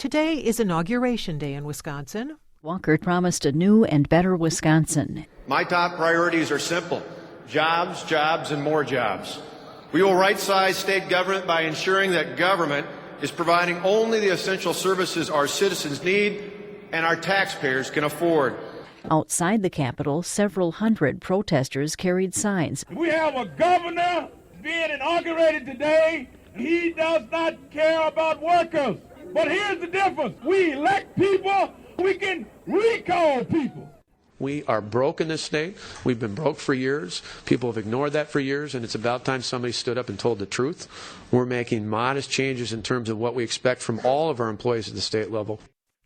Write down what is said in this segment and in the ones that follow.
Today is Inauguration Day in Wisconsin. Walker promised a new and better Wisconsin. My top priorities are simple: jobs, jobs, and more jobs. We will right-size state government by ensuring that government is providing only the essential services our citizens need and our taxpayers can afford. Outside the Capitol, several hundred protesters carried signs. We have a governor being inaugurated today. He does not care about workers. But here's the difference. We elect people, we can recall people. We are broke in this state. We've been broke for years. People have ignored that for years, and it's about time somebody stood up and told the truth. We're making modest changes in terms of what we expect from all of our employees at the state level.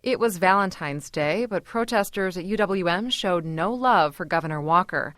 It was Valentine's Day, but protesters at UWM showed no love for Governor Walker.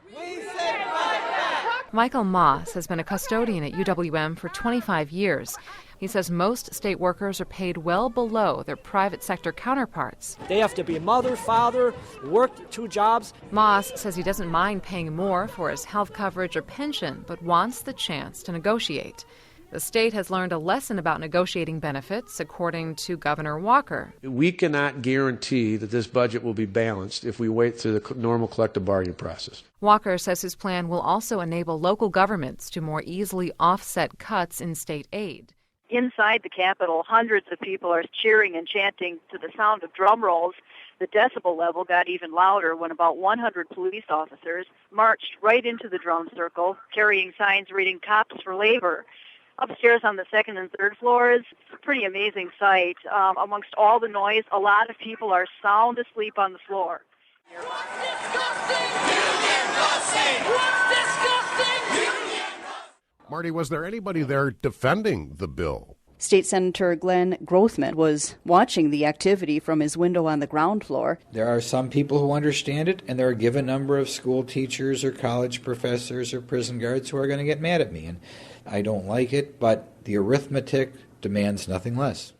Michael Moss has been a custodian at UWM for 25 years. He says most state workers are paid well below their private sector counterparts. They have to be mother, father, work 2 jobs. Moss says he doesn't mind paying more for his health coverage or pension, but wants the chance to negotiate. The state has learned a lesson about negotiating benefits, according to Governor Walker. We cannot guarantee that this budget will be balanced if we wait through the normal collective bargaining process. Walker says his plan will also enable local governments to more easily offset cuts in state aid. Inside the Capitol, hundreds of people are cheering and chanting to the sound of drum rolls. The decibel level got even louder when about 100 police officers marched right into the drum circle, carrying signs reading "Cops for Labor." Upstairs on the 2nd and 3rd floors, it's a pretty amazing sight. Amongst all the noise, a lot of people are sound asleep on the floor. Marty, was there anybody there defending the bill? State Senator Glenn Grothman was watching the activity from his window on the ground floor. There are some people who understand it, and there are a given number of school teachers or college professors or prison guards who are going to get mad at me. And I don't like it, but the arithmetic demands nothing less.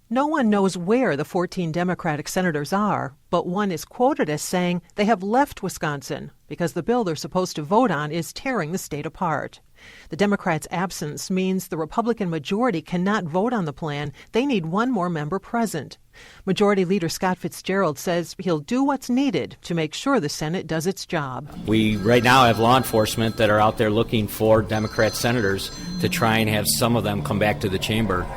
No one knows where the 14 Democratic senators are, but one is quoted as saying they have left Wisconsin because the bill they're supposed to vote on is tearing the state apart. The Democrats' absence means the Republican majority cannot vote on the plan. They need one more member present. Majority Leader Scott Fitzgerald says he'll do what's needed to make sure the Senate does its job. We right now have law enforcement that are out there looking for Democrat senators to try and have some of them come back to the chamber.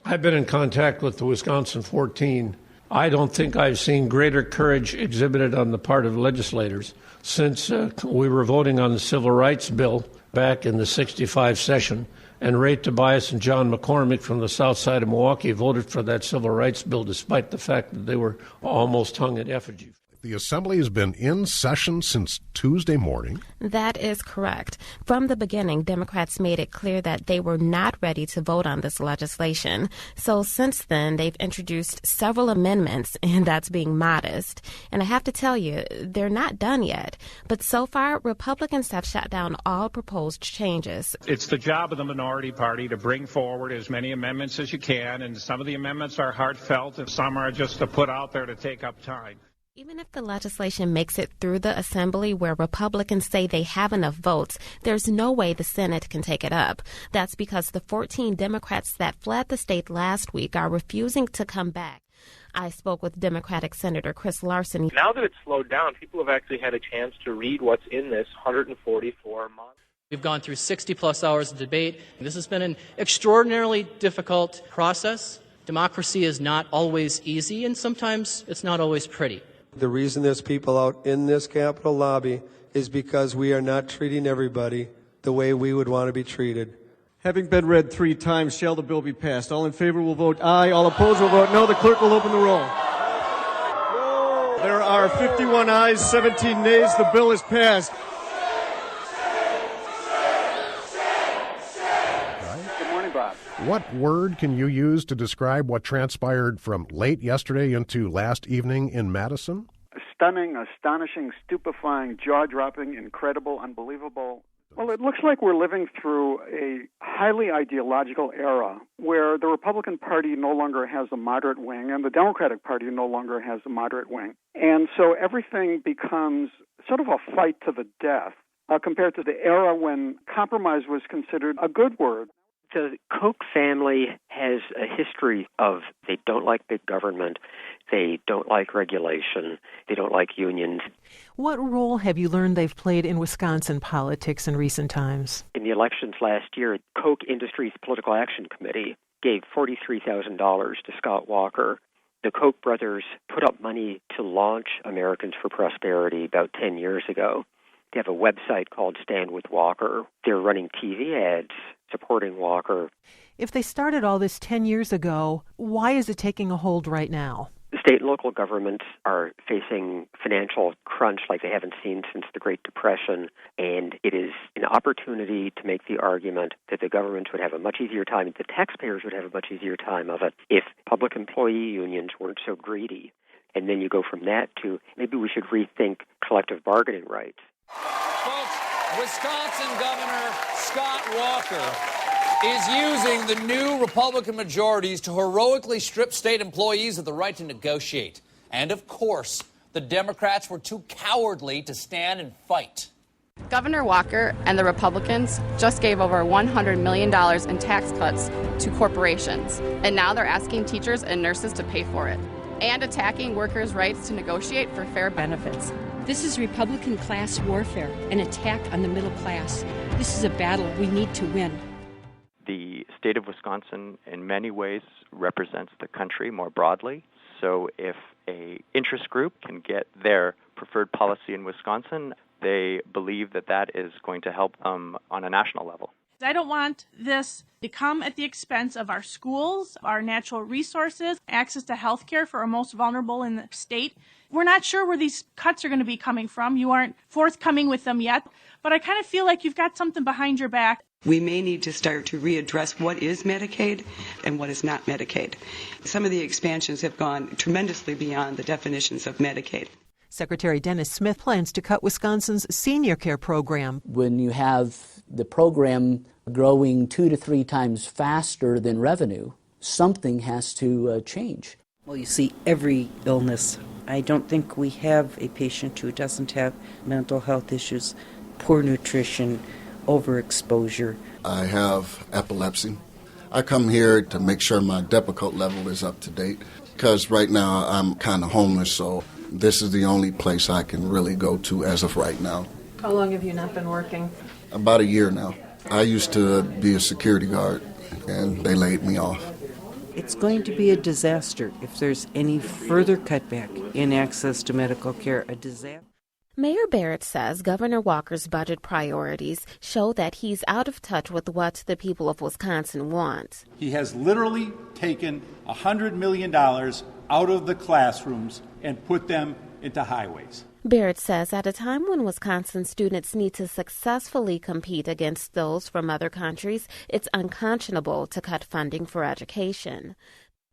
I've been in contact with the Wisconsin 14. I don't think I've seen greater courage exhibited on the part of legislators since we were voting on the Civil Rights Bill back in the 65 session, and Ray Tobias and John McCormick from the south side of Milwaukee voted for that Civil Rights Bill despite the fact that they were almost hung in effigy. The Assembly has been in session since Tuesday morning. That is correct. From the beginning, Democrats made it clear that they were not ready to vote on this legislation. So since then, they've introduced several amendments, and that's being modest. And I have to tell you, they're not done yet. But so far, Republicans have shut down all proposed changes. It's the job of the minority party to bring forward as many amendments as you can, and some of the amendments are heartfelt, and some are just to put out there to take up time. Even if the legislation makes it through the Assembly where Republicans say they have enough votes, there's no way the Senate can take it up. That's because the 14 Democrats that fled the state last week are refusing to come back. I spoke with Democratic Senator Chris Larson. Now that it's slowed down, people have actually had a chance to read what's in this 144 months. We've gone through 60-plus hours of debate. This has been an extraordinarily difficult process. Democracy is not always easy, and sometimes it's not always pretty. The reason there's people out in this Capitol lobby is because we are not treating everybody the way we would want to be treated. Having been read 3 times, shall the bill be passed? All in favor will vote aye. All opposed will vote no. The clerk will open the roll. There are 51 ayes, 17 nays. The bill is passed. Good morning, Bob. What word can you use to describe what transpired from late yesterday into last evening in Madison? Stunning, astonishing, stupefying, jaw-dropping, incredible, unbelievable. Well, it looks like we're living through a highly ideological era where the Republican Party no longer has a moderate wing and the Democratic Party no longer has a moderate wing. And so everything becomes sort of a fight to the death compared to the era when compromise was considered a good word. The Koch family has a history of they don't like big government, they don't like regulation, they don't like unions. What role have you learned they've played in Wisconsin politics in recent times? In the elections last year, Koch Industries Political Action Committee gave $43,000 to Scott Walker. The Koch brothers put up money to launch Americans for Prosperity about 10 years ago. They have a website called Stand With Walker. They're running TV ads supporting Walker. If they started all this 10 years ago, why is it taking a hold right now? The state and local governments are facing financial crunch like they haven't seen since the Great Depression, and it is an opportunity to make the argument that the government would have a much easier time, the taxpayers would have a much easier time of it if public employee unions weren't so greedy. And then you go from that to maybe we should rethink collective bargaining rights. Folks, Wisconsin Governor Scott Walker is using the new Republican majorities to heroically strip state employees of the right to negotiate. And of course, the Democrats were too cowardly to stand and fight. Governor Walker and the Republicans just gave over $100 million in tax cuts to corporations, and now they're asking teachers and nurses to pay for it, and attacking workers' rights to negotiate for fair benefits. This is Republican class warfare, an attack on the middle class. This is a battle we need to win. The state of Wisconsin, in many ways, represents the country more broadly. So if an interest group can get their preferred policy in Wisconsin, they believe that that is going to help them on a national level. I don't want this to come at the expense of our schools, our natural resources, access to health care for our most vulnerable in the state. We're not sure where these cuts are going to be coming from. You aren't forthcoming with them yet, but I kind of feel like you've got something behind your back. We may need to start to readdress what is Medicaid and what is not Medicaid. Some of the expansions have gone tremendously beyond the definitions of Medicaid. Secretary Dennis Smith plans to cut Wisconsin's senior care program. When you have the program growing 2 to 3 times faster than revenue, something has to change. Well, you see, every illness. I don't think we have a patient who doesn't have mental health issues, poor nutrition, overexposure. I have epilepsy. I come here to make sure my Depakote level is up to date because right now I'm kind of homeless, so this is the only place I can really go to as of right now. How long have you not been working? About a year now. I used to be a security guard, and they laid me off. It's going to be a disaster if there's any further cutback in access to medical care. A disaster. Mayor Barrett says Governor Walker's budget priorities show that he's out of touch with what the people of Wisconsin want. He has literally taken $100 million out of the classrooms and put them into highways. Barrett says at a time when Wisconsin students need to successfully compete against those from other countries, it's unconscionable to cut funding for education.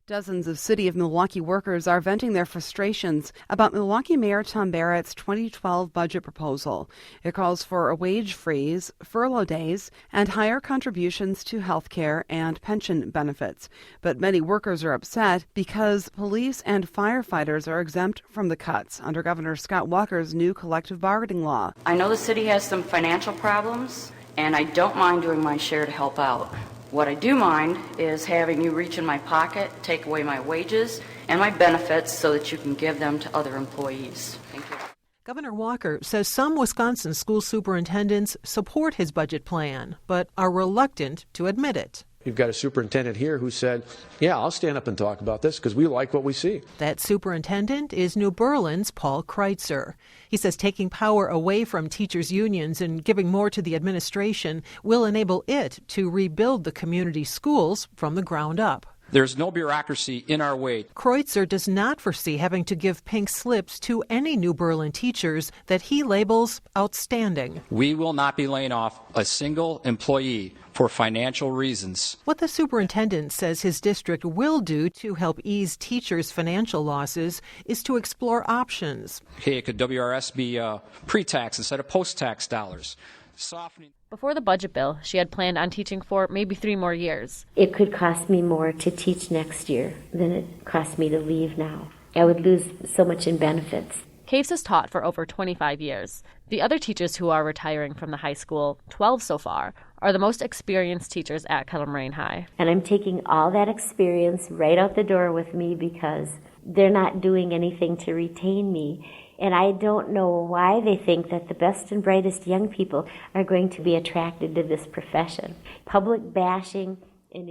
Dozens of City of Milwaukee workers are venting their frustrations about Milwaukee Mayor Tom Barrett's 2012 budget proposal. It calls for a wage freeze, furlough days, and higher contributions to health care and pension benefits. But many workers are upset because police and firefighters are exempt from the cuts under Governor Scott Walker's new collective bargaining law. I know the city has some financial problems, and I don't mind doing my share to help out. What I do mind is having you reach in my pocket, take away my wages and my benefits so that you can give them to other employees. Thank you. Governor Walker says some Wisconsin school superintendents support his budget plan, but are reluctant to admit it. You've got a superintendent here who said, yeah, I'll stand up and talk about this because we like what we see. That superintendent is New Berlin's Paul Kreitzer. He says taking power away from teachers' unions and giving more to the administration will enable it to rebuild the community schools from the ground up. There's no bureaucracy in our way. Kreutzer does not foresee having to give pink slips to any New Berlin teachers that he labels outstanding. We will not be laying off a single employee for financial reasons. What the superintendent says his district will do to help ease teachers' financial losses is to explore options. Hey, could WRS be pre-tax instead of post-tax dollars? Softening. Before the budget bill, she had planned on teaching for maybe 3 more years. It could cost me more to teach next year than it cost me to leave now. I would lose so much in benefits. Caves has taught for over 25 years. The other teachers who are retiring from the high school, 12 so far, are the most experienced teachers at Kettle Moraine High. And I'm taking all that experience right out the door with me because they're not doing anything to retain me. And I don't know why they think that the best and brightest young people are going to be attracted to this profession. Public bashing and,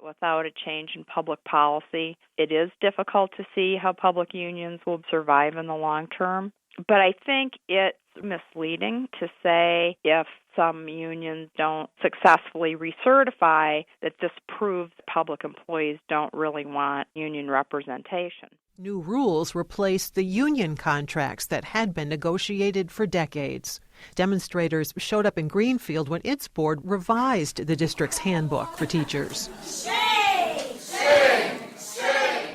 without a change in public policy, it is difficult to see how public unions will survive in the long term. But I think it's misleading to say if some unions don't successfully recertify that this proves public employees don't really want union representation. New rules replaced the union contracts that had been negotiated for decades. Demonstrators showed up in Greenfield when its board revised the district's handbook for teachers.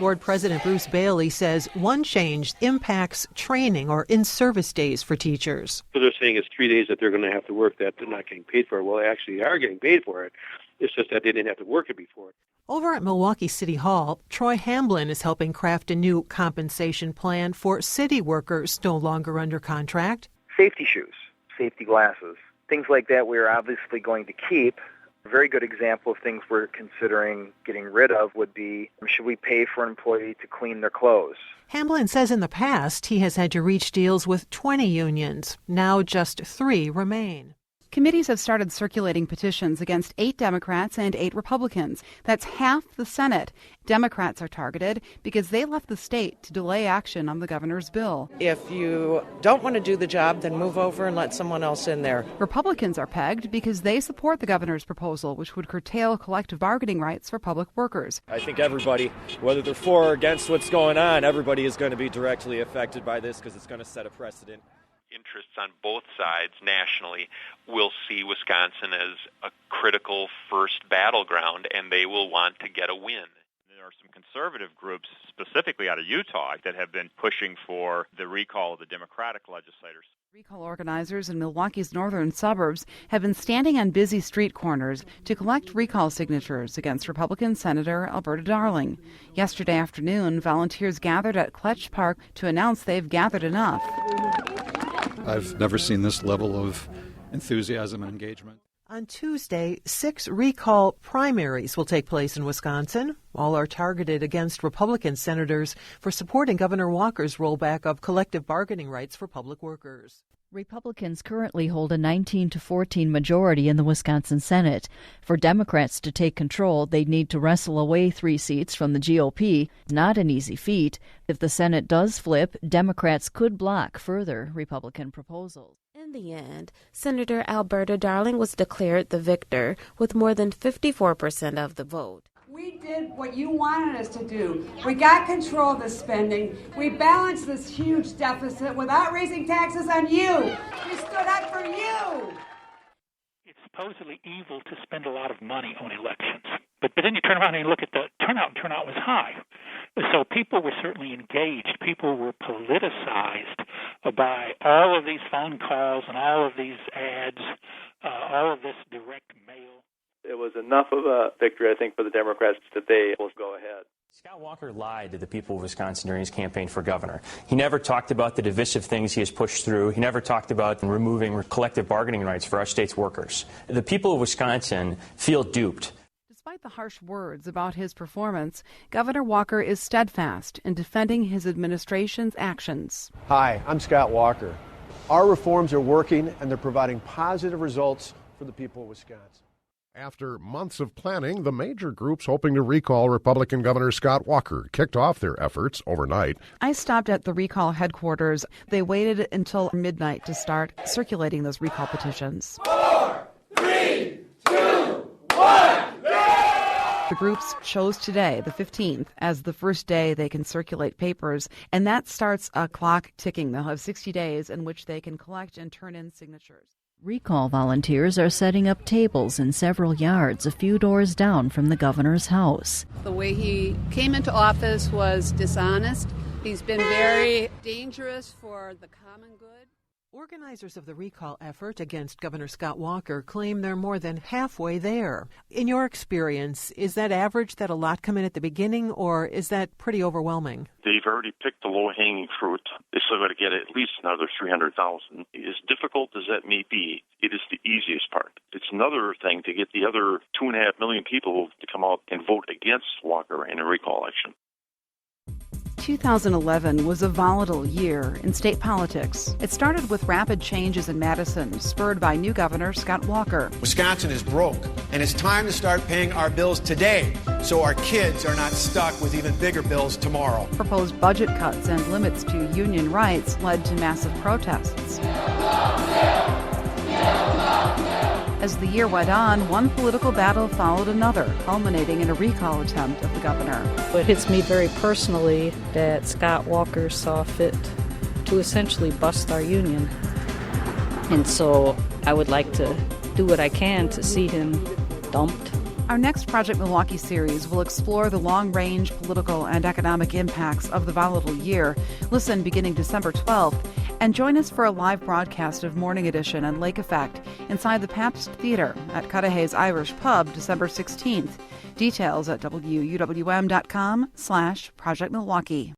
Board President Bruce Bailey says one change impacts training or in-service days for teachers. So they're saying it's 3 days that they're going to have to work that they're not getting paid for. Well, they actually are getting paid for it. It's just that they didn't have to work it before. Over at Milwaukee City Hall, Troy Hamblin is helping craft a new compensation plan for city workers no longer under contract. Safety shoes, safety glasses, things like that we're obviously going to keep. A very good example of things we're considering getting rid of would be, should we pay for an employee to clean their clothes? Hamblin says in the past he has had to reach deals with 20 unions. Now just 3 remain. Committees have started circulating petitions against 8 Democrats and 8 Republicans. That's half the Senate. Democrats are targeted because they left the state to delay action on the governor's bill. If you don't want to do the job, then move over and let someone else in there. Republicans are pegged because they support the governor's proposal, which would curtail collective bargaining rights for public workers. I think everybody, whether they're for or against what's going on, everybody is going to be directly affected by this because it's going to set a precedent. Interests on both sides nationally will see Wisconsin as a critical first battleground, and they will want to get a win. There are some conservative groups, specifically out of Utah, that have been pushing for the recall of the Democratic legislators. Recall organizers in Milwaukee's northern suburbs have been standing on busy street corners to collect recall signatures against Republican Senator Alberta Darling. Yesterday afternoon, volunteers gathered at Kletch Park to announce they've gathered enough. I've never seen this level of enthusiasm and engagement. On Tuesday, 6 recall primaries will take place in Wisconsin. All are targeted against Republican senators for supporting Governor Walker's rollback of collective bargaining rights for public workers. Republicans currently hold a 19-14 majority in the Wisconsin Senate. For Democrats to take control, they'd need to wrestle away 3 seats from the GOP. Not an easy feat. If the Senate does flip, Democrats could block further Republican proposals. In the end, Senator Alberta Darling was declared the victor with more than 54% of the vote. We did what you wanted us to do. We got control of the spending. We balanced this huge deficit without raising taxes on you. We stood up for you. It's supposedly evil to spend a lot of money on elections. But then you turn around and you look at the turnout, and turnout was high. So people were certainly engaged. People were politicized by all of these phone calls and all of these ads, all of this direct mail. It was enough of a victory, I think, for the Democrats that they will go ahead. Scott Walker lied to the people of Wisconsin during his campaign for governor. He never talked about the divisive things he has pushed through. He never talked about removing collective bargaining rights for our state's workers. The people of Wisconsin feel duped. Despite the harsh words about his performance, Governor Walker is steadfast in defending his administration's actions. Hi, I'm Scott Walker. Our reforms are working, and they're providing positive results for the people of Wisconsin. After months of planning, the major groups hoping to recall Republican Governor Scott Walker kicked off their efforts overnight. I stopped at the recall headquarters. They waited until midnight to start circulating those recall petitions. 4, 3, 2, 1. The groups chose today, the 15th, as the first day they can circulate papers, and that starts a clock ticking. They'll have 60 days in which they can collect and turn in signatures. Recall volunteers are setting up tables in several yards a few doors down from the governor's house. The way he came into office was dishonest. He's been very dangerous for the common good. Organizers of the recall effort against Governor Scott Walker claim they're more than halfway there. In your experience, is that average that a lot come in at the beginning, or is that pretty overwhelming? They've already picked the low-hanging fruit. They still got to get at least another 300,000. As difficult as that may be, it is the easiest part. It's another thing to get the other 2.5 million people to come out and vote against Walker in a recall election. 2011 was a volatile year in state politics. It started with rapid changes in Madison, spurred by new Governor Scott Walker. Wisconsin is broke, and it's time to start paying our bills today so our kids are not stuck with even bigger bills tomorrow. Proposed budget cuts and limits to union rights led to massive protests. As the year went on, one political battle followed another, culminating in a recall attempt of the governor. It hits me very personally that Scott Walker saw fit to essentially bust our union. And so I would like to do what I can to see him dumped. Our next Project Milwaukee series will explore the long-range political and economic impacts of the volatile year. Listen beginning December 12th. And join us for a live broadcast of Morning Edition and Lake Effect inside the Pabst Theater at Cudahy's Irish Pub December 16th. Details at WUWM.com/Project Milwaukee.